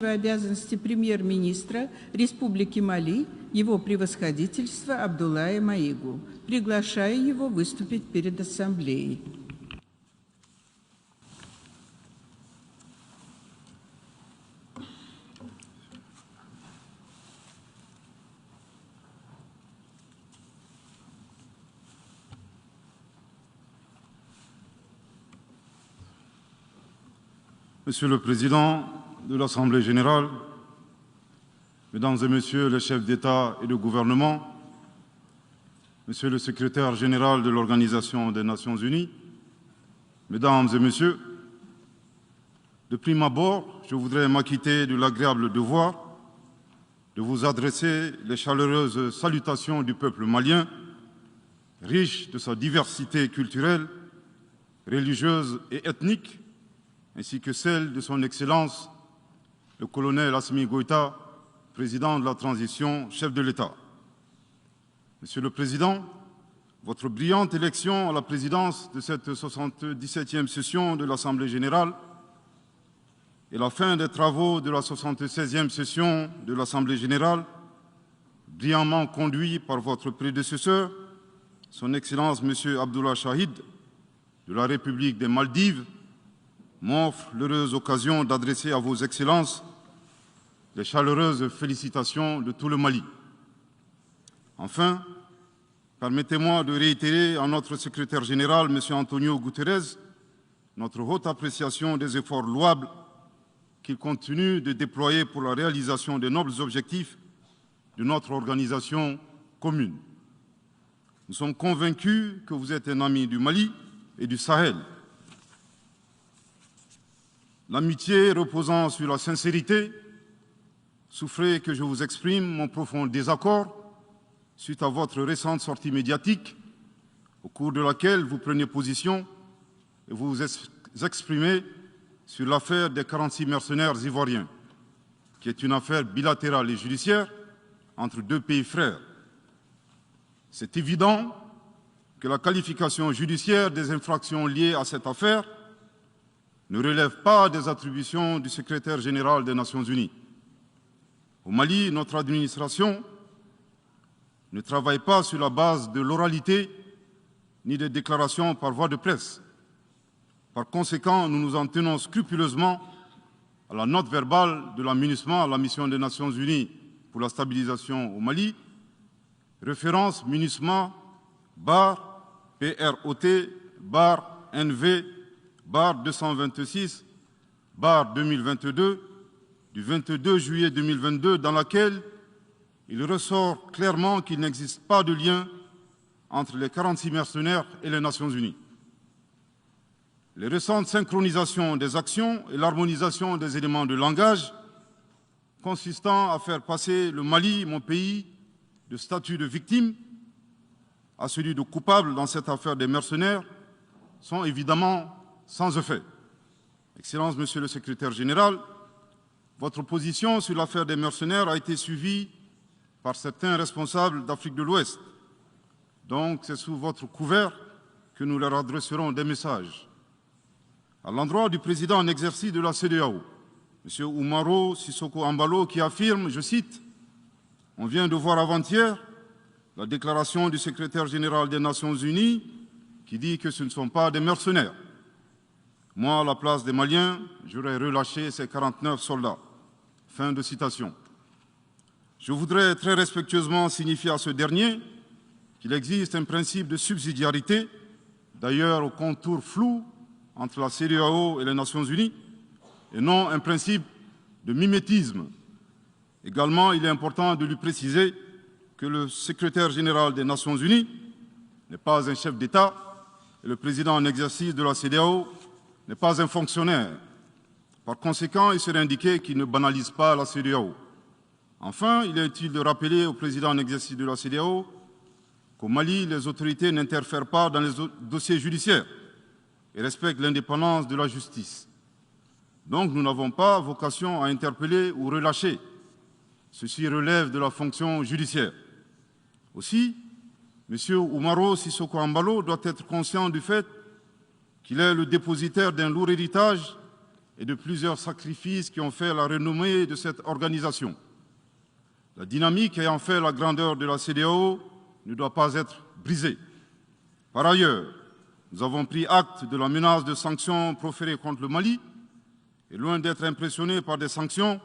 Обязанности премьер-министра Республики Мали, его превосходительство Абдуллая Маигу. Приглашаю его выступить перед Ассамблеей. Monsieur le Président de l'Assemblée générale, Mesdames et Messieurs les chefs d'État et de gouvernement, Monsieur le secrétaire général de l'Organisation des Nations Unies, Mesdames et Messieurs, de prime abord, je voudrais m'acquitter de l'agréable devoir de vous adresser les chaleureuses salutations du peuple malien, riche de sa diversité culturelle, religieuse et ethnique, ainsi que celle de son Excellence, le colonel Assimi Goïta, président de la transition, chef de l'État. Monsieur le Président, votre brillante élection à la présidence de cette 77e session de l'Assemblée générale et la fin des travaux de la 76e session de l'Assemblée générale, brillamment conduit par votre prédécesseur, son Excellence M. Abdullah Shahid, de la République des Maldives, m'offre l'heureuse occasion d'adresser à vos excellences les chaleureuses félicitations de tout le Mali. Enfin, permettez-moi de réitérer à notre secrétaire général, M. Antonio Guterres, notre haute appréciation des efforts louables qu'il continue de déployer pour la réalisation des nobles objectifs de notre organisation commune. Nous sommes convaincus que vous êtes un ami du Mali et du Sahel. L'amitié reposant sur la sincérité, souffrez que je vous exprime mon profond désaccord suite à votre récente sortie médiatique, au cours de laquelle vous prenez position et vous vous exprimez sur l'affaire des 46 mercenaires ivoiriens, qui est une affaire bilatérale et judiciaire entre deux pays frères. C'est évident que la qualification judiciaire des infractions liées à cette affaire ne relève pas des attributions du secrétaire général des Nations Unies. Au Mali, notre administration ne travaille pas sur la base de l'oralité ni des déclarations par voie de presse. Par conséquent, nous nous en tenons scrupuleusement à la note verbale de la MINUSMA, la mission des Nations Unies pour la stabilisation au Mali, référence MINUSMA bar PROT bar NV bar 226 bar 2022 du 22 juillet 2022, dans laquelle il ressort clairement qu'il n'existe pas de lien entre les 46 mercenaires et les Nations Unies. Les récentes synchronisations des actions et l'harmonisation des éléments de langage consistant à faire passer le Mali, mon pays, de statut de victime à celui de coupable dans cette affaire des mercenaires sont évidemment sans effet. Excellence, Monsieur le Secrétaire général, votre position sur l'affaire des mercenaires a été suivie par certains responsables d'Afrique de l'Ouest. Donc, c'est sous votre couvert que nous leur adresserons des messages. À l'endroit du président en exercice de la CEDEAO, M. Umaro Sissoko Embalo, qui affirme, je cite, « On vient de voir avant-hier la déclaration du secrétaire général des Nations Unies qui dit que ce ne sont pas des mercenaires. Moi, à la place des Maliens, j'aurais relâché ces 49 soldats. » Fin de citation. Je voudrais très respectueusement signifier à ce dernier qu'il existe un principe de subsidiarité, d'ailleurs au contour flou entre la CEDEAO et les Nations Unies, et non un principe de mimétisme. Également, il est important de lui préciser que le secrétaire général des Nations Unies n'est pas un chef d'État et le président en exercice de la CEDEAO n'est pas un fonctionnaire. Par conséquent, il serait indiqué qu'il ne banalise pas la CEDEAO. Enfin, il est utile de rappeler au président en exercice de la CEDEAO qu'au Mali, les autorités n'interfèrent pas dans les dossiers judiciaires et respectent l'indépendance de la justice. Donc, nous n'avons pas vocation à interpeller ou relâcher. Ceci relève de la fonction judiciaire. Aussi, M. Umaro Sissoko Embalo doit être conscient du fait qu'il est le dépositaire d'un lourd héritage et de plusieurs sacrifices qui ont fait la renommée de cette organisation. La dynamique ayant fait la grandeur de la CEDEAO ne doit pas être brisée. Par ailleurs, nous avons pris acte de la menace de sanctions proférées contre le Mali, et loin d'être impressionnés par des sanctions,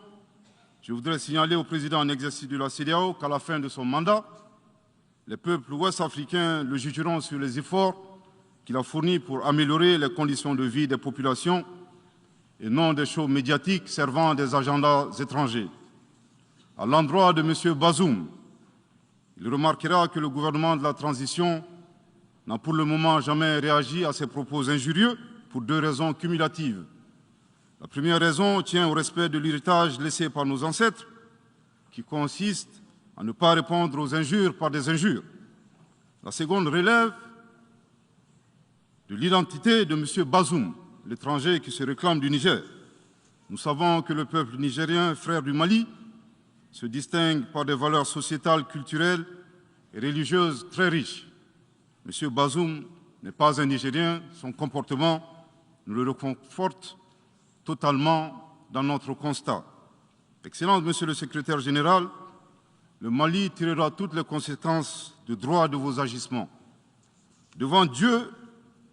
je voudrais signaler au président en exercice de la CEDEAO qu'à la fin de son mandat, les peuples ouest-africains le jugeront sur les efforts qu'il a fournis pour améliorer les conditions de vie des populations et non des shows médiatiques servant des agendas étrangers. À l'endroit de M. Bazoum, il remarquera que le gouvernement de la transition n'a pour le moment jamais réagi à ces propos injurieux pour deux raisons cumulatives. La première raison tient au respect de l'héritage laissé par nos ancêtres, qui consiste à ne pas répondre aux injures par des injures. La seconde relève de l'identité de M. Bazoum, l'étranger qui se réclame du Niger. Nous savons que le peuple nigérien, frère du Mali, se distingue par des valeurs sociétales, culturelles et religieuses très riches. M. Bazoum n'est pas un Nigérien, son comportement nous le reconforte totalement dans notre constat. Excellence, Monsieur le Secrétaire général, le Mali tirera toutes les conséquences de droit de vos agissements. Devant Dieu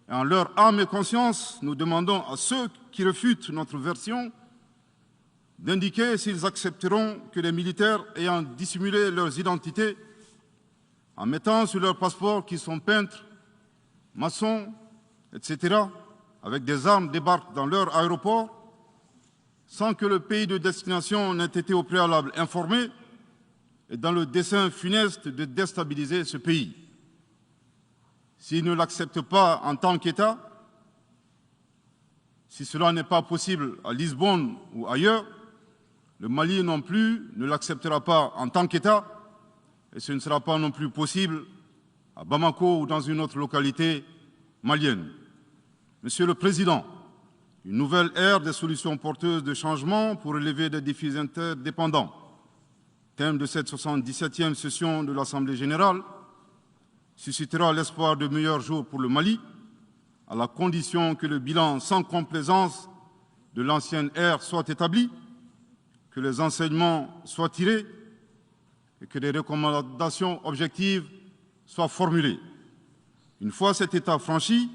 et en leur âme et conscience, nous demandons à ceux qui refutent notre version d'indiquer s'ils accepteront que les militaires ayant dissimulé leurs identités en mettant sur leur passeport qu'ils sont peintres, maçons, etc., avec des armes débarquent dans leur aéroport sans que le pays de destination n'ait été au préalable informé et dans le dessein funeste de déstabiliser ce pays. S'ils ne l'acceptent pas en tant qu'État, si cela n'est pas possible à Lisbonne ou ailleurs, le Mali non plus ne l'acceptera pas en tant qu'État et ce ne sera pas non plus possible à Bamako ou dans une autre localité malienne. Monsieur le Président, une nouvelle ère des solutions porteuses de changement pour relever des défis interdépendants. Thème de cette 77e session de l'Assemblée générale, suscitera l'espoir de meilleurs jours pour le Mali, à la condition que le bilan sans complaisance de l'ancienne ère soit établi, que les enseignements soient tirés et que des recommandations objectives soient formulées. Une fois cet état franchi,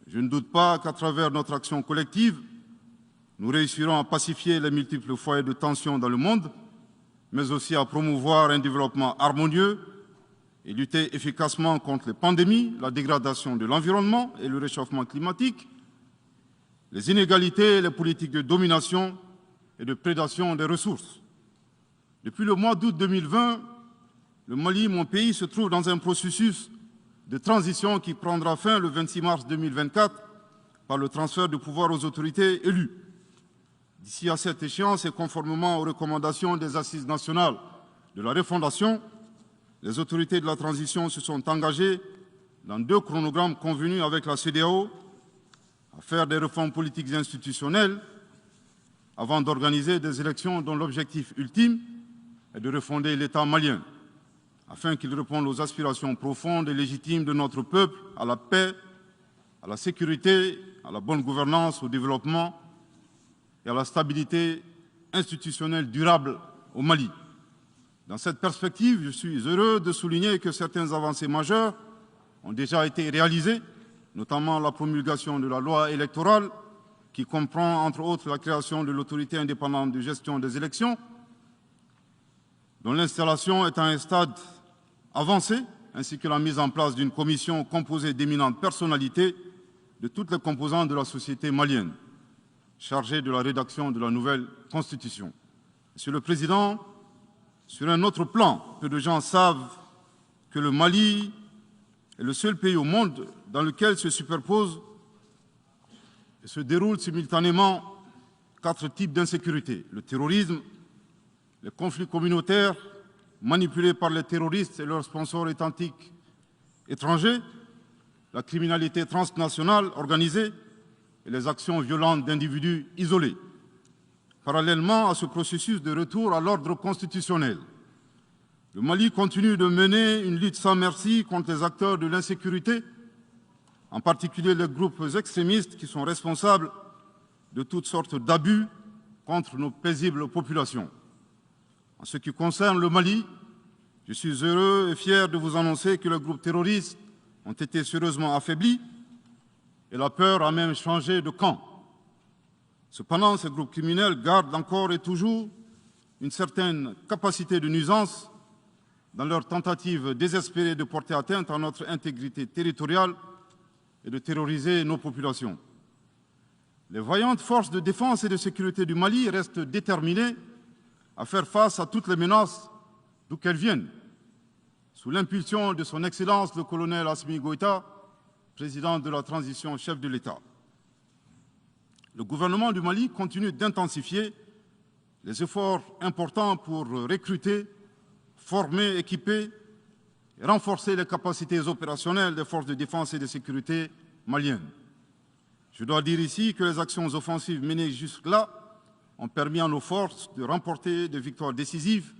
je ne doute pas qu'à travers notre action collective, nous réussirons à pacifier les multiples foyers de tension dans le monde, mais aussi à promouvoir un développement harmonieux et lutter efficacement contre les pandémies, la dégradation de l'environnement et le réchauffement climatique, les inégalités et les politiques de domination et de prédation des ressources. Depuis le mois d'août 2020, le Mali, mon pays, se trouve dans un processus de transition qui prendra fin le 26 mars 2024 par le transfert de pouvoir aux autorités élues. D'ici à cette échéance et conformément aux recommandations des Assises nationales de la refondation, les autorités de la transition se sont engagées dans 2 chronogrammes convenus avec la CEDEAO à faire des réformes politiques et institutionnelles avant d'organiser des élections dont l'objectif ultime est de refonder l'État malien, afin qu'il réponde aux aspirations profondes et légitimes de notre peuple à la paix, à la sécurité, à la bonne gouvernance, au développement et à la stabilité institutionnelle durable au Mali. Dans cette perspective, je suis heureux de souligner que certaines avancées majeures ont déjà été réalisées, notamment la promulgation de la loi électorale, qui comprend entre autres la création de l'autorité indépendante de gestion des élections, dont l'installation est à un stade avancé, ainsi que la mise en place d'une commission composée d'éminentes personnalités de toutes les composantes de la société malienne, chargée de la rédaction de la nouvelle Constitution. Monsieur le Président, sur un autre plan, peu de gens savent que le Mali est le seul pays au monde dans lequel se superposent et se déroulent simultanément 4 types d'insécurité: le terrorisme, les conflits communautaires manipulés par les terroristes et leurs sponsors étatiques étrangers, la criminalité transnationale organisée et les actions violentes d'individus isolés. Parallèlement à ce processus de retour à l'ordre constitutionnel, le Mali continue de mener une lutte sans merci contre les acteurs de l'insécurité, en particulier les groupes extrémistes qui sont responsables de toutes sortes d'abus contre nos paisibles populations. En ce qui concerne le Mali, je suis heureux et fier de vous annoncer que les groupes terroristes ont été sérieusement affaiblis et la peur a même changé de camp. Cependant, ces groupes criminels gardent encore et toujours une certaine capacité de nuisance dans leur tentative désespérée de porter atteinte à notre intégrité territoriale et de terroriser nos populations. Les vaillantes forces de défense et de sécurité du Mali restent déterminées à faire face à toutes les menaces d'où qu'elles viennent, sous l'impulsion de son Excellence le colonel Assimi Goïta, président de la transition, chef de l'État. Le gouvernement du Mali continue d'intensifier les efforts importants pour recruter, former, équiper et renforcer les capacités opérationnelles des forces de défense et de sécurité maliennes. Je dois dire ici que les actions offensives menées jusque-là ont permis à nos forces de remporter des victoires décisives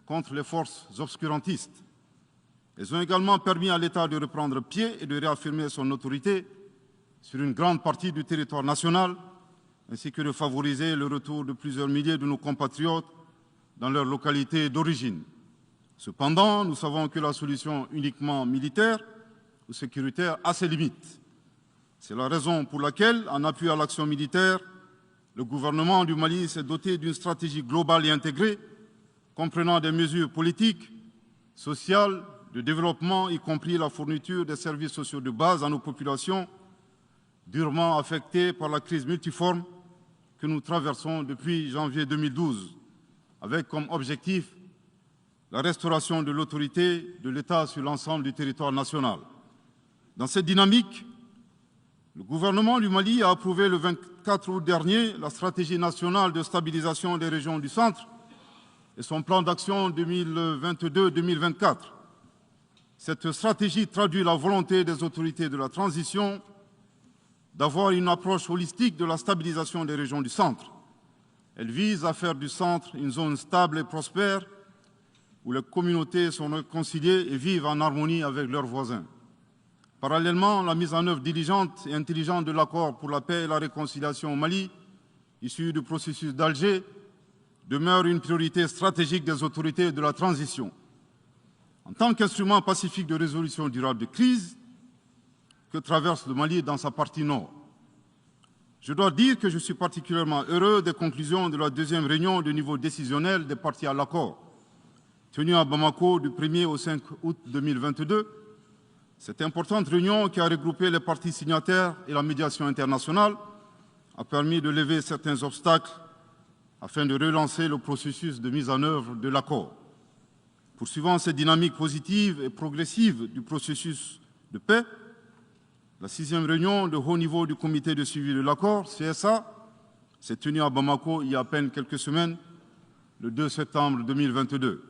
contre les forces obscurantistes. Elles ont également permis à l'État de reprendre pied et de réaffirmer son autorité sur une grande partie du territoire national, ainsi que de favoriser le retour de plusieurs milliers de nos compatriotes dans leur localité d'origine. Cependant, nous savons que la solution uniquement militaire ou sécuritaire a ses limites. C'est la raison pour laquelle, en appui à l'action militaire, le gouvernement du Mali s'est doté d'une stratégie globale et intégrée, comprenant des mesures politiques, sociales, de développement, y compris la fourniture des services sociaux de base à nos populations, durement affectées par la crise multiforme que nous traversons depuis janvier 2012, avec comme objectif la restauration de l'autorité de l'État sur l'ensemble du territoire national. Dans cette dynamique, le gouvernement du Mali a approuvé le 24 août dernier la stratégie nationale de stabilisation des régions du centre et son plan d'action 2022-2024. Cette stratégie traduit la volonté des autorités de la transition d'avoir une approche holistique de la stabilisation des régions du centre. Elle vise à faire du centre une zone stable et prospère où les communautés sont réconciliées et vivent en harmonie avec leurs voisins. Parallèlement, la mise en œuvre diligente et intelligente de l'accord pour la paix et la réconciliation au Mali, issu du processus d'Alger, demeure une priorité stratégique des autorités de la transition. En tant qu'instrument pacifique de résolution durable de crise que traverse le Mali dans sa partie nord. Je dois dire que je suis particulièrement heureux des conclusions de la deuxième réunion de niveau décisionnel des parties à l'accord, tenue à Bamako du 1er au 5 août 2022. Cette importante réunion qui a regroupé les parties signataires et la médiation internationale a permis de lever certains obstacles afin de relancer le processus de mise en œuvre de l'accord. Poursuivant cette dynamique positive et progressive du processus de paix, la 6e réunion de haut niveau du comité de suivi de l'accord, CSA, s'est tenue à Bamako il y a à peine quelques semaines, le 2 septembre 2022.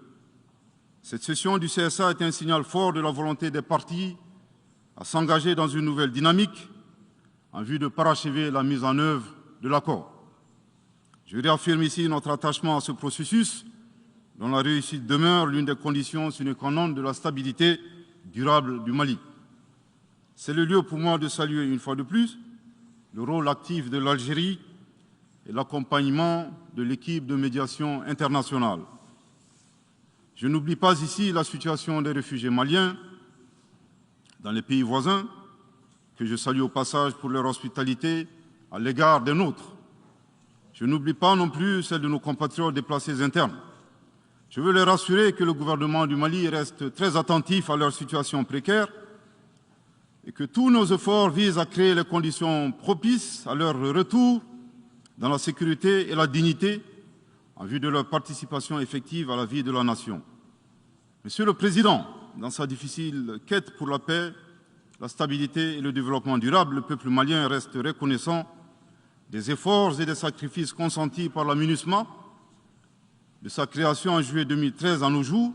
Cette session du CSA est un signal fort de la volonté des parties à s'engager dans une nouvelle dynamique en vue de parachever la mise en œuvre de l'accord. Je réaffirme ici notre attachement à ce processus dont la réussite demeure l'une des conditions sine qua non de la stabilité durable du Mali. C'est le lieu pour moi de saluer une fois de plus le rôle actif de l'Algérie et l'accompagnement de l'équipe de médiation internationale. Je n'oublie pas ici la situation des réfugiés maliens dans les pays voisins, que je salue au passage pour leur hospitalité à l'égard des nôtres. Je n'oublie pas non plus celle de nos compatriotes déplacés internes. Je veux les rassurer que le gouvernement du Mali reste très attentif à leur situation précaire et que tous nos efforts visent à créer les conditions propices à leur retour dans la sécurité et la dignité en vue de leur participation effective à la vie de la nation. Monsieur le Président, dans sa difficile quête pour la paix, la stabilité et le développement durable, le peuple malien reste reconnaissant des efforts et des sacrifices consentis par la MINUSMA, de sa création en juillet 2013 à nos jours,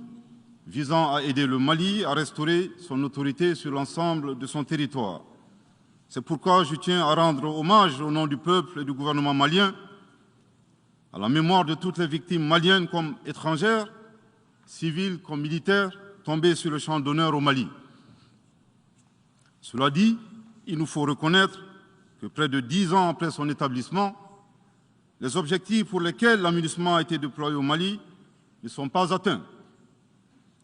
visant à aider le Mali à restaurer son autorité sur l'ensemble de son territoire. C'est pourquoi je tiens à rendre hommage au nom du peuple et du gouvernement malien à la mémoire de toutes les victimes maliennes comme étrangères, civiles comme militaires, tombées sur le champ d'honneur au Mali. Cela dit, il nous faut reconnaître que près de 10 ans après son établissement, les objectifs pour lesquels la MINUSMA a été déployée au Mali ne sont pas atteints,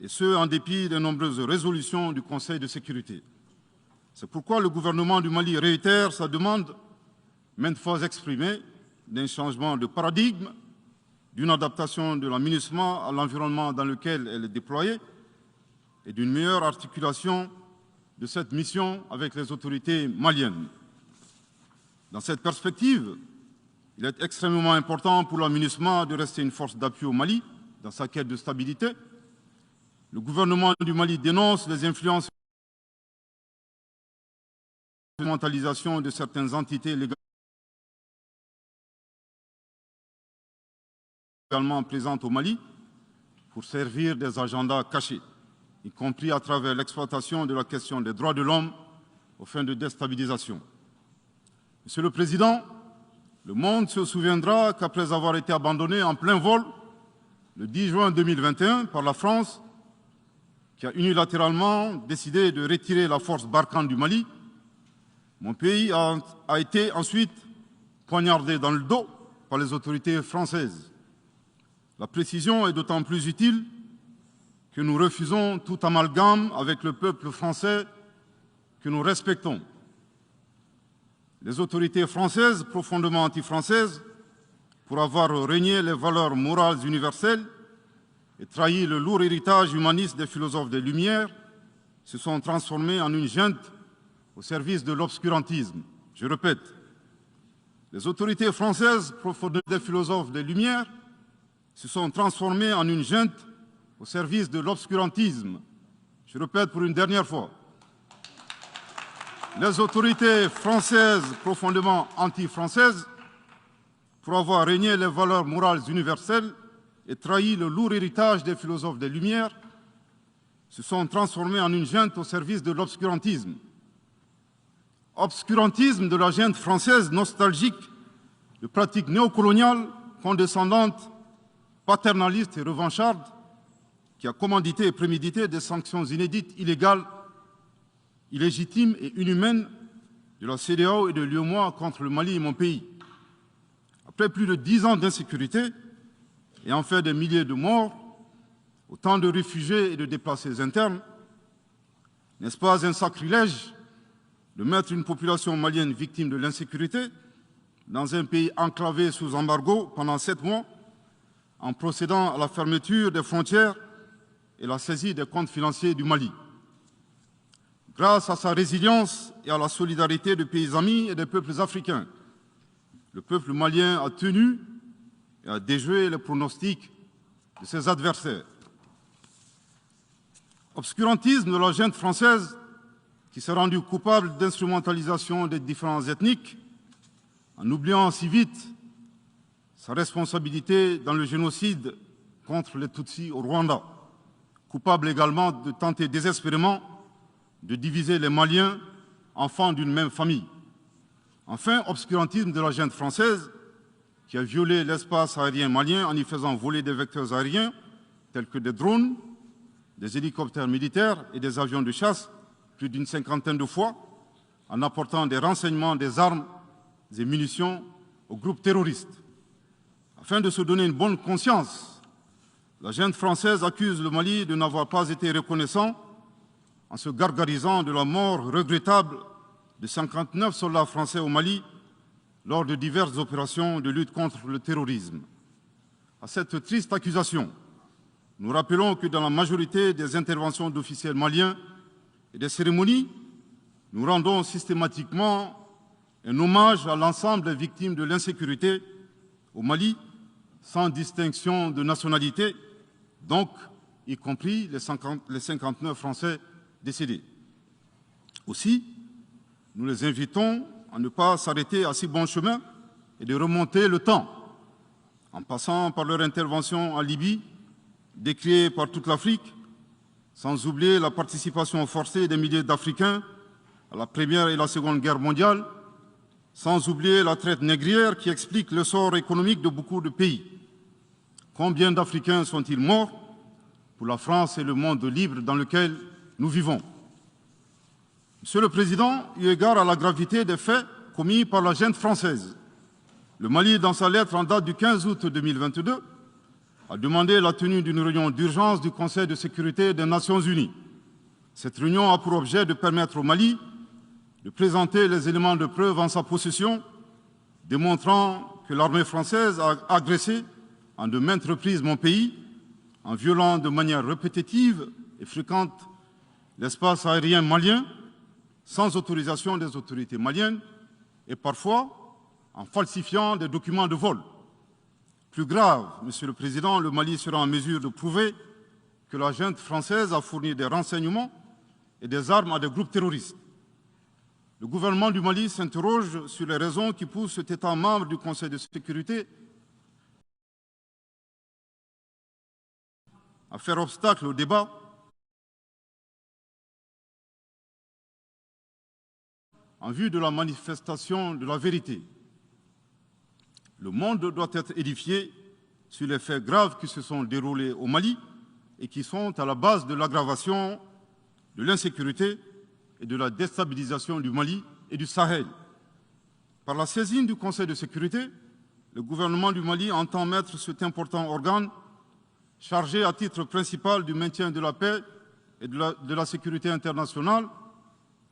et ce, en dépit des nombreuses résolutions du Conseil de sécurité. C'est pourquoi le gouvernement du Mali réitère sa demande, maintes fois exprimée, d'un changement de paradigme, d'une adaptation de la MINUSMA à l'environnement dans lequel elle est déployée et d'une meilleure articulation de cette mission avec les autorités maliennes. Dans cette perspective, il est extrêmement important pour la MINUSMA de rester une force d'appui au Mali dans sa quête de stabilité. Le gouvernement du Mali dénonce les influences et l'instrumentalisation de certaines entités légales également présentes au Mali pour servir des agendas cachés, y compris à travers l'exploitation de la question des droits de l'homme aux fins de déstabilisation. Monsieur le Président, le monde se souviendra qu'après avoir été abandonné en plein vol le 10 juin 2021 par la France, qui a unilatéralement décidé de retirer la force Barkhane du Mali, mon pays a été ensuite poignardé dans le dos par les autorités françaises. La précision est d'autant plus utile que nous refusons tout amalgame avec le peuple français que nous respectons. Les autorités françaises, profondément anti-françaises, pour avoir renié les valeurs morales universelles et trahi le lourd héritage humaniste des philosophes des Lumières, se sont transformées en une junte au service de l'obscurantisme. Je répète, les autorités françaises, profondément des philosophes des Lumières, se sont transformées en une junte au service de l'obscurantisme. Je répète pour une dernière fois. Les autorités françaises, profondément anti-françaises, pour avoir régné les valeurs morales universelles et trahi le lourd héritage des philosophes des Lumières, se sont transformées en une junte au service de l'obscurantisme. Obscurantisme de la junte française nostalgique de pratiques néocoloniales, condescendantes, paternalistes et revanchardes, qui a commandité et prémédité des sanctions inédites, illégales, illégitimes et inhumaines de la CEDEAO et de l'UEMOA contre le Mali et mon pays. Après plus de 10 ans d'insécurité et en fait des milliers de morts, autant de réfugiés et de déplacés internes, n'est-ce pas un sacrilège de mettre une population malienne victime de l'insécurité dans un pays enclavé sous embargo pendant 7 mois, en procédant à la fermeture des frontières et la saisie des comptes financiers du Mali. Grâce à sa résilience et à la solidarité de pays amis et des peuples africains, le peuple malien a tenu et a déjoué les pronostics de ses adversaires. Obscurantisme de la junte française qui s'est rendue coupable d'instrumentalisation des différences ethniques, en oubliant si vite sa responsabilité dans le génocide contre les Tutsis au Rwanda, coupable également de tenter désespérément de diviser les Maliens, enfants d'une même famille. Enfin, obscurantisme de la junte française qui a violé l'espace aérien malien en y faisant voler des vecteurs aériens tels que des drones, des hélicoptères militaires et des avions de chasse plus d'une 50aine de fois, en apportant des renseignements, des armes et munitions aux groupes terroristes. Afin de se donner une bonne conscience, la junte française accuse le Mali de n'avoir pas été reconnaissant en se gargarisant de la mort regrettable de 59 soldats français au Mali lors de diverses opérations de lutte contre le terrorisme. À cette triste accusation, nous rappelons que dans la majorité des interventions d'officiels maliens et des cérémonies, nous rendons systématiquement un hommage à l'ensemble des victimes de l'insécurité au Mali, sans distinction de nationalité, donc y compris les 59 Français décédés. Aussi, nous les invitons à ne pas s'arrêter à si bon chemin et de remonter le temps, en passant par leur intervention en Libye, décriée par toute l'Afrique, sans oublier la participation forcée des milliers d'Africains à la Première et la Seconde Guerre mondiale, sans oublier la traite négrière qui explique le sort économique de beaucoup de pays. Combien d'Africains sont-ils morts pour la France et le monde libre dans lequel nous vivons? Monsieur le Président, eu égard à la gravité des faits commis par la junte française, le Mali, dans sa lettre en date du 15 août 2022, a demandé la tenue d'une réunion d'urgence du Conseil de sécurité des Nations Unies. Cette réunion a pour objet de permettre au Mali de présenter les éléments de preuve en sa possession, démontrant que l'armée française a agressé en de maintes reprises mon pays, en violant de manière répétitive et fréquente l'espace aérien malien, sans autorisation des autorités maliennes, et parfois en falsifiant des documents de vol. Plus grave, Monsieur le Président, le Mali sera en mesure de prouver que la junte française a fourni des renseignements et des armes à des groupes terroristes. Le gouvernement du Mali s'interroge sur les raisons qui poussent cet État membre du Conseil de sécurité à faire obstacle au débat en vue de la manifestation de la vérité. Le monde doit être édifié sur les faits graves qui se sont déroulés au Mali et qui sont à la base de l'aggravation de l'insécurité et de la déstabilisation du Mali et du Sahel. Par la saisine du Conseil de sécurité, le gouvernement du Mali entend mettre cet important organe chargé à titre principal du maintien de la paix et de la sécurité internationale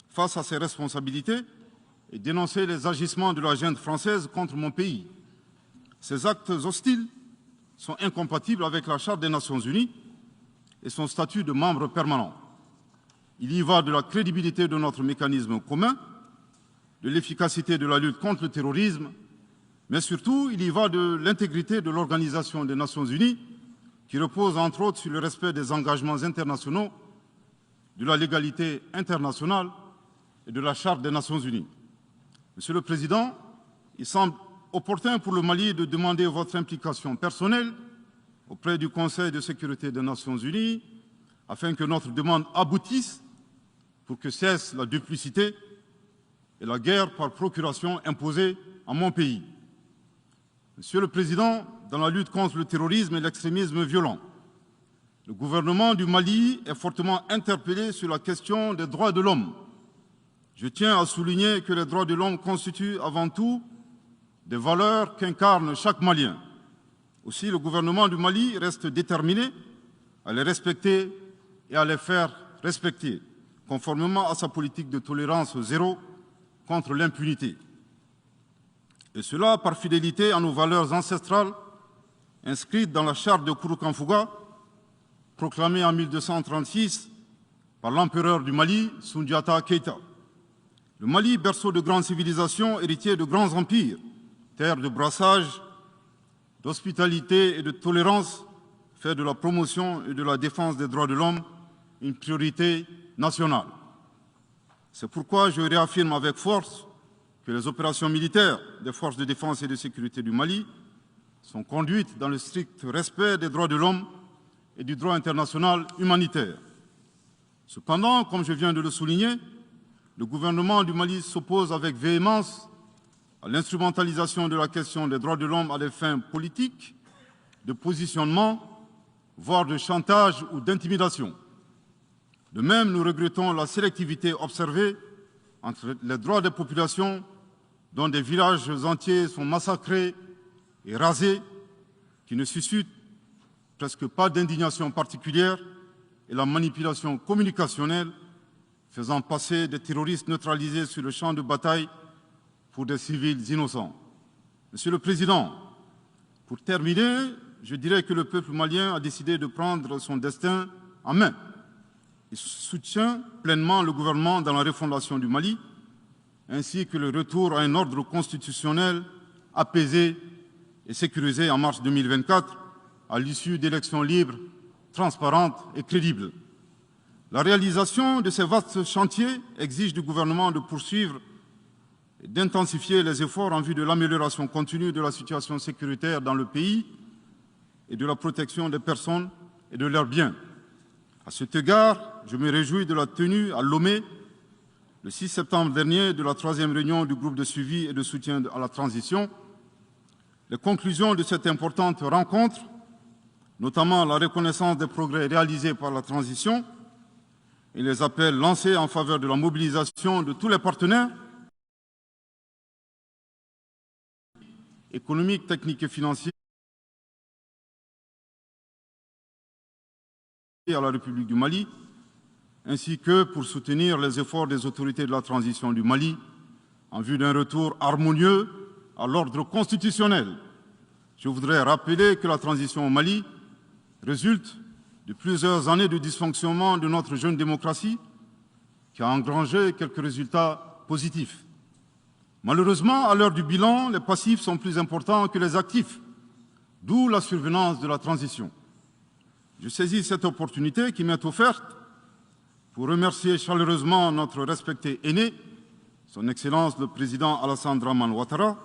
face à ses responsabilités et dénoncer les agissements de la junte française contre mon pays. Ces actes hostiles sont incompatibles avec la Charte des Nations Unies et son statut de membre permanent. Il y va de la crédibilité de notre mécanisme commun, de l'efficacité de la lutte contre le terrorisme, mais surtout, il y va de l'intégrité de l'Organisation des Nations Unies, qui repose entre autres sur le respect des engagements internationaux, de la légalité internationale et de la Charte des Nations Unies. Monsieur le Président, il semble opportun pour le Mali de demander votre implication personnelle auprès du Conseil de sécurité des Nations Unies afin que notre demande aboutisse pour que cesse la duplicité et la guerre par procuration imposée à mon pays. Monsieur le Président, dans la lutte contre le terrorisme et l'extrémisme violent, le gouvernement du Mali est fortement interpellé sur la question des droits de l'homme. Je tiens à souligner que les droits de l'homme constituent avant tout des valeurs qu'incarne chaque Malien. Aussi, le gouvernement du Mali reste déterminé à les respecter et à les faire respecter, conformément à sa politique de tolérance zéro contre l'impunité. Et cela par fidélité à nos valeurs ancestrales inscrites dans la charte de Kouroukanfouga, proclamée en 1236 par l'empereur du Mali, Soundiata Keïta. Le Mali, berceau de grandes civilisations, héritier de grands empires, terre de brassage, d'hospitalité et de tolérance, fait de la promotion et de la défense des droits de l'homme une priorité nationale. C'est pourquoi je réaffirme avec force que les opérations militaires des forces de défense et de sécurité du Mali sont conduites dans le strict respect des droits de l'homme et du droit international humanitaire. Cependant, comme je viens de le souligner, le gouvernement du Mali s'oppose avec véhémence à l'instrumentalisation de la question des droits de l'homme à des fins politiques, de positionnement, voire de chantage ou d'intimidation. De même, nous regrettons la sélectivité observée entre les droits des populations dont des villages entiers sont massacrés et rasés, qui ne suscitent presque pas d'indignation particulière, et la manipulation communicationnelle faisant passer des terroristes neutralisés sur le champ de bataille pour des civils innocents. Monsieur le Président, pour terminer, je dirais que le peuple malien a décidé de prendre son destin en main. Il soutient pleinement le gouvernement dans la refondation du Mali, ainsi que le retour à un ordre constitutionnel apaisé et sécurisé en mars 2024, à l'issue d'élections libres, transparentes et crédibles. La réalisation de ces vastes chantiers exige du gouvernement de poursuivre et d'intensifier les efforts en vue de l'amélioration continue de la situation sécuritaire dans le pays et de la protection des personnes et de leurs biens. À cet égard, je me réjouis de la tenue à Lomé, le 6 septembre dernier, de la 3e réunion du groupe de suivi et de soutien à la transition. Les conclusions de cette importante rencontre, notamment la reconnaissance des progrès réalisés par la transition et les appels lancés en faveur de la mobilisation de tous les partenaires, économique, technique et financier à la République du Mali, ainsi que pour soutenir les efforts des autorités de la transition du Mali en vue d'un retour harmonieux à l'ordre constitutionnel. Je voudrais rappeler que la transition au Mali résulte de plusieurs années de dysfonctionnement de notre jeune démocratie qui a engrangé quelques résultats positifs. Malheureusement, à l'heure du bilan, les passifs sont plus importants que les actifs, d'où la survenance de la transition. Je saisis cette opportunité qui m'est offerte pour remercier chaleureusement notre respecté aîné, son Excellence le Président Alassane Dramane Ouattara,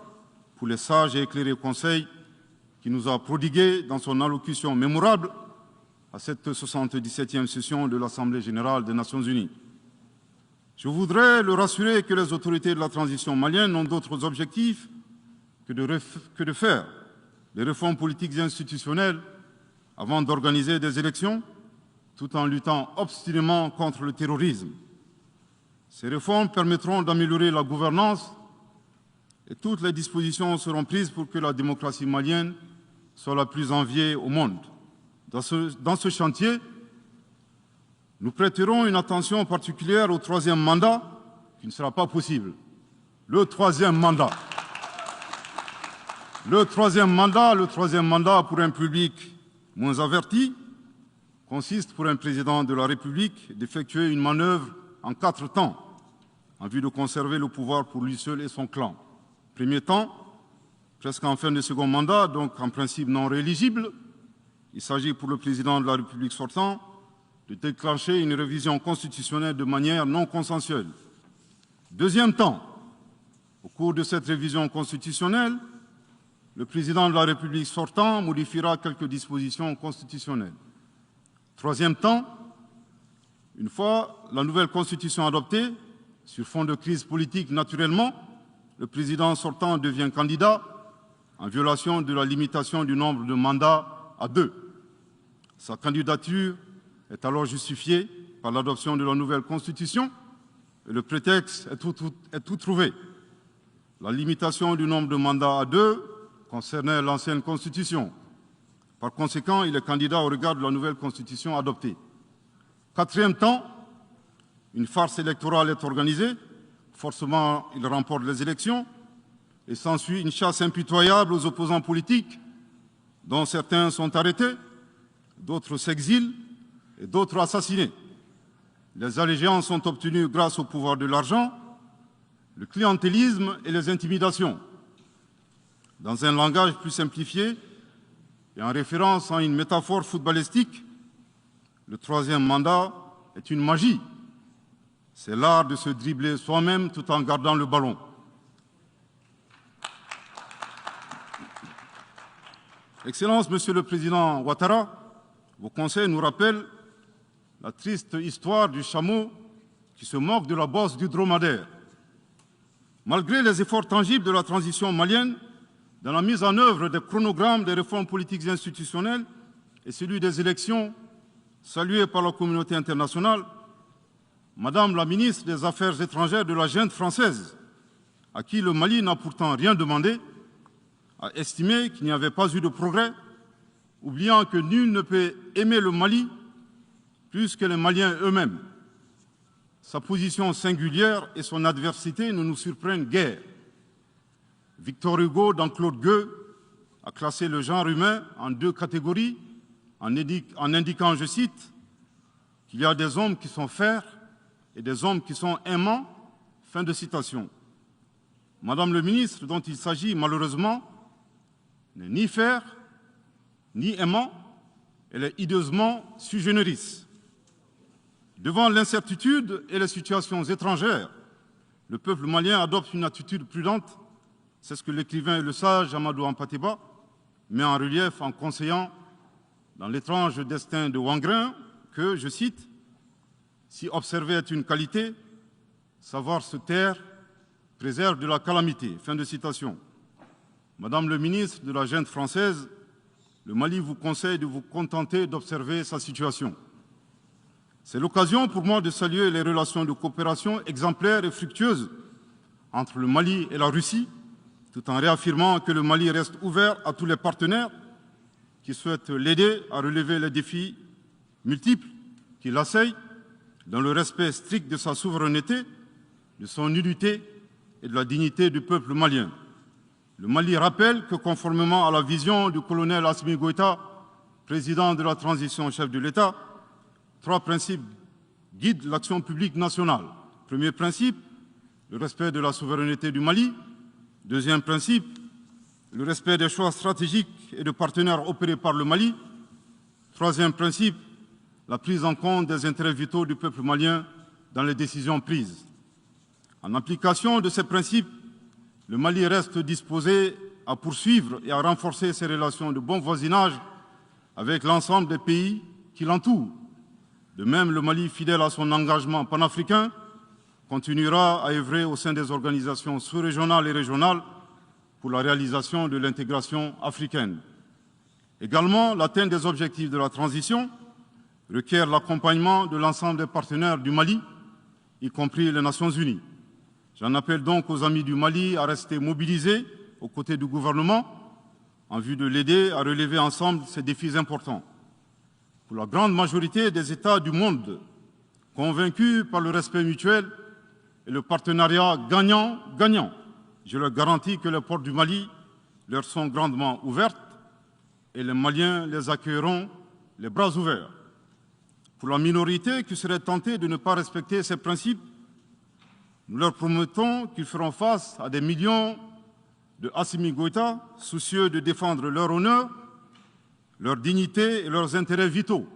pour les sages et éclairés conseils qu'il nous a prodigués dans son allocution mémorable à cette 77e session de l'Assemblée générale des Nations unies. Je voudrais le rassurer que les autorités de la transition malienne n'ont d'autres objectifs que de faire des réformes politiques et institutionnelles avant d'organiser des élections, tout en luttant obstinément contre le terrorisme. Ces réformes permettront d'améliorer la gouvernance et toutes les dispositions seront prises pour que la démocratie malienne soit la plus enviée au monde. Dans ce chantier, nous prêterons une attention particulière au troisième mandat, qui ne sera pas possible. Le troisième mandat pour un public moins averti consiste pour un président de la République d'effectuer une manœuvre en 4 temps, en vue de conserver le pouvoir pour lui seul et son clan. Premier temps, presque en fin de second mandat, donc en principe non rééligible, il s'agit pour le président de la République sortant de déclencher une révision constitutionnelle de manière non consensuelle. Deuxième temps, au cours de cette révision constitutionnelle, le président de la République sortant modifiera quelques dispositions constitutionnelles. Troisième temps, une fois la nouvelle constitution adoptée, sur fond de crise politique naturellement, le président sortant devient candidat en violation de la limitation du nombre de mandats à 2. Sa candidature est alors justifiée par l'adoption de la nouvelle constitution et le prétexte est tout trouvé. La limitation du nombre de mandats à 2 concernait l'ancienne constitution. Par conséquent, il est candidat au regard de la nouvelle constitution adoptée. Quatrième temps, une farce électorale est organisée. Forcément, il remporte les élections et s'ensuit une chasse impitoyable aux opposants politiques, dont certains sont arrêtés, d'autres s'exilent et d'autres assassinés. Les allégeances sont obtenues grâce au pouvoir de l'argent, le clientélisme et les intimidations. Dans un langage plus simplifié et en référence à une métaphore footballistique, le troisième mandat est une magie. C'est l'art de se dribbler soi-même tout en gardant le ballon. Excellence, Monsieur le Président Ouattara, vos conseils nous rappellent la triste histoire du chameau qui se moque de la bosse du dromadaire. Malgré les efforts tangibles de la transition malienne, dans la mise en œuvre des chronogrammes des réformes politiques et institutionnelles et celui des élections, salués par la communauté internationale, Madame la ministre des Affaires étrangères de la junte française, à qui le Mali n'a pourtant rien demandé, a estimé qu'il n'y avait pas eu de progrès, oubliant que nul ne peut aimer le Mali plus que les Maliens eux-mêmes. Sa position singulière et son adversité ne nous surprennent guère. Victor Hugo, dans Claude Gueux, a classé le genre humain en 2 catégories, en indiquant, je cite, qu'il y a des hommes qui sont fers et des hommes qui sont aimants. Fin de citation. Madame le ministre, dont il s'agit malheureusement, n'est ni fer, ni aimant, elle est hideusement sui generis. Devant l'incertitude et les situations étrangères, le peuple malien adopte une attitude prudente. C'est ce que l'écrivain et le sage Amadou Hampâté-Bâ met en relief en conseillant dans l'étrange destin de Wangrin que, je cite, « Si observer est une qualité, savoir se taire préserve de la calamité ». Fin de citation. Madame le ministre de la junte française, le Mali vous conseille de vous contenter d'observer sa situation. C'est l'occasion pour moi de saluer les relations de coopération exemplaires et fructueuses entre le Mali et la Russie, tout en réaffirmant que le Mali reste ouvert à tous les partenaires qui souhaitent l'aider à relever les défis multiples qui l'assaillent dans le respect strict de sa souveraineté, de son unité et de la dignité du peuple malien. Le Mali rappelle que conformément à la vision du colonel Assimi Goïta, président de la transition chef de l'État, 3 principes guident l'action publique nationale. Premier principe, le respect de la souveraineté du Mali. Deuxième principe, le respect des choix stratégiques et de partenaires opérés par le Mali. Troisième principe, la prise en compte des intérêts vitaux du peuple malien dans les décisions prises. En application de ces principes, le Mali reste disposé à poursuivre et à renforcer ses relations de bon voisinage avec l'ensemble des pays qui l'entourent. De même, le Mali, fidèle à son engagement panafricain, continuera à œuvrer au sein des organisations sous-régionales et régionales pour la réalisation de l'intégration africaine. Également, l'atteinte des objectifs de la transition requiert l'accompagnement de l'ensemble des partenaires du Mali, y compris les Nations Unies. J'en appelle donc aux amis du Mali à rester mobilisés aux côtés du gouvernement en vue de l'aider à relever ensemble ces défis importants. Pour la grande majorité des États du monde, convaincus par le respect mutuel et le partenariat gagnant-gagnant, je leur garantis que les portes du Mali leur sont grandement ouvertes et les Maliens les accueilleront les bras ouverts. Pour la minorité qui serait tentée de ne pas respecter ces principes, nous leur promettons qu'ils feront face à des millions de Assimi Goïta, soucieux de défendre leur honneur, leur dignité et leurs intérêts vitaux.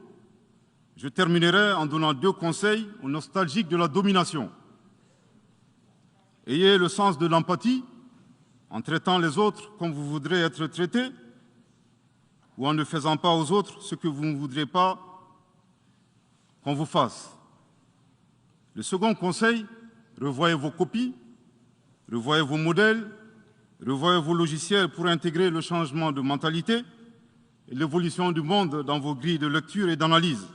Je terminerai en donnant 2 conseils aux nostalgiques de la domination. Ayez le sens de l'empathie en traitant les autres comme vous voudrez être traités ou en ne faisant pas aux autres ce que vous ne voudrez pas qu'on vous fasse. Le second conseil, revoyez vos copies, revoyez vos modèles, revoyez vos logiciels pour intégrer le changement de mentalité et l'évolution du monde dans vos grilles de lecture et d'analyse.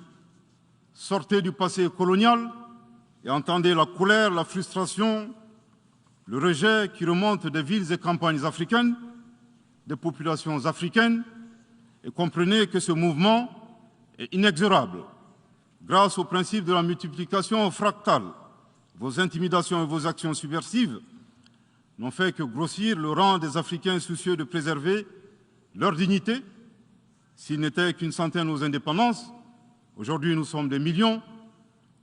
Sortez du passé colonial et entendez la colère, la frustration, le rejet qui remonte des villes et campagnes africaines, des populations africaines, et comprenez que ce mouvement est inexorable. Grâce au principe de la multiplication fractale, vos intimidations et vos actions subversives n'ont fait que grossir le rang des Africains soucieux de préserver leur dignité. S'ils n'étaient qu'une centaine aux indépendances, aujourd'hui nous sommes des millions,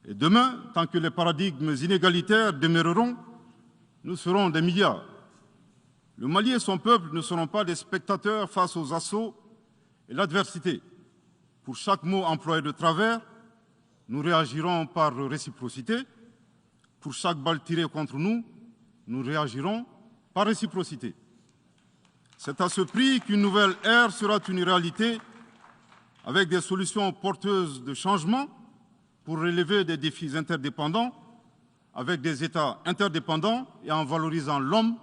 et demain, tant que les paradigmes inégalitaires demeureront, nous serons des milliards. Le Mali et son peuple ne seront pas des spectateurs face aux assauts et l'adversité. Pour chaque mot employé de travers, nous réagirons par réciprocité. Pour chaque balle tirée contre nous, nous réagirons par réciprocité. C'est à ce prix qu'une nouvelle ère sera une réalité avec des solutions porteuses de changement pour relever des défis interdépendants, avec des États interdépendants et en valorisant l'homme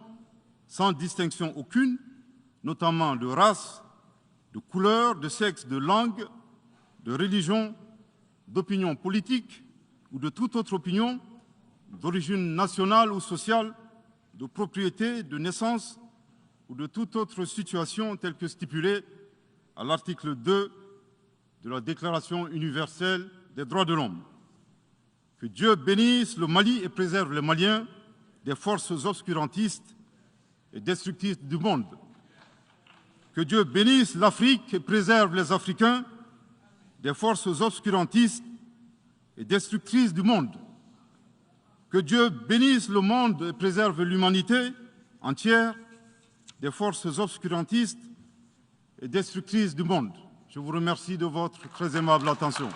sans distinction aucune, notamment de race, de couleur, de sexe, de langue, de religion, d'opinion politique ou de toute autre opinion, d'origine nationale ou sociale, de propriété, de naissance ou de toute autre situation telle que stipulée à l'article 2 de la Déclaration universelle des droits de l'homme. Que Dieu bénisse le Mali et préserve les Maliens des forces obscurantistes et destructrices du monde. Que Dieu bénisse l'Afrique et préserve les Africains des forces obscurantistes et destructrices du monde. Que Dieu bénisse le monde et préserve l'humanité entière des forces obscurantistes et destructrices du monde. Je vous remercie de votre très aimable attention.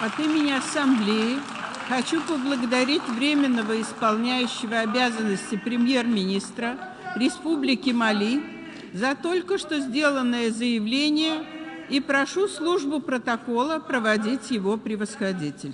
От имени Ассамблеи хочу поблагодарить временного исполняющего обязанности премьер-министра Республики Мали за только что сделанное заявление и прошу службу протокола проводить его превосходительство.